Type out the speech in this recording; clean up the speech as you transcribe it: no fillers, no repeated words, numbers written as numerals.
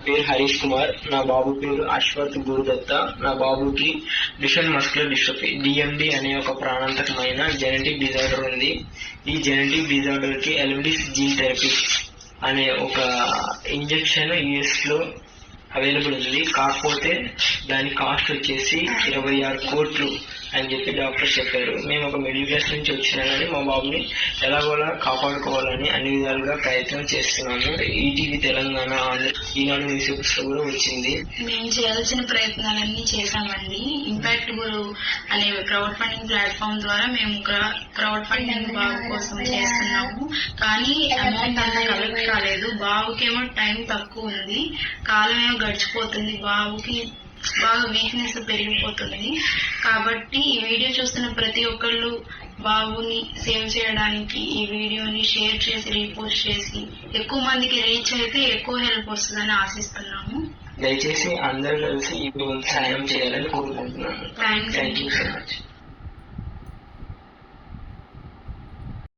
పేరు హరీష్ కుమార్. నా బాబు పేరు అశ్వత్ గురుదత్త. నా బాబుకి డిఫరెంట్ మస్కులర్ డిస్ట్రోఫీ DMD అనే ఒక ప్రాణాంతకమైన జెనెటిక్ డిజార్డర్ ఉంది. ఈ జెనెటిక్ డిజార్డర్ కి ఎలిమిడిస్ జీన్ థెరపీ అనే ఒక ఇంజెక్షన్ US లో అవైలబుల్ ఉంది. కాకపోతే దాని కాస్ట్ వచ్చేసి 26 కోట్లు అని చెప్పి డాక్టర్ చెప్పారు. మేము ఒక మిడిల్ క్లాస్ నుంచి వచ్చినా కానీ మా బాబుని ఎలాగోలా కాపాడుకోవాలని అన్ని విధాలుగా ప్రయత్నం చేస్తున్నాము. ఈటీవీ తెలంగాణ, ఈనాడు న్యూస్ పేపర్స్ లో కూడా వచ్చింది. మేము చేయాల్సిన ప్రయత్నాలన్నీ చేశామండి. ఇంపాక్ట్ గురు అనే క్రౌడ్ ఫండింగ్ ప్లాట్ఫామ్ ద్వారా మేము క్రౌడ్ ఫండింగ్ బాబు కోసం చేస్తున్నాము. కానీ అమౌంట్ అంతా కలెక్ట్ కాలేదు. బాబుకేమో టైం తక్కువ ఉంది, కాలమేమో గడిచిపోతుంది, బాబుకి బాగా వీక్నెస్ పెరిగిపోతుంది. కాబట్టి ఈ వీడియో చూస్తున్న ప్రతి ఒక్కళ్ళు బాబుని సేవ్ చేయడానికి ఈ వీడియోని షేర్ చేసి రీపోస్ట్ చేసి ఎక్కువ మందికి రీచ్ అయితే ఎక్కువ హెల్ప్ వస్తుందని ఆశిస్తున్నాము. దయచేసి అందరూ కలిసి ఇప్పుడు సాయం చేయాలని కోరుకుంటున్నాను. Thank you so much.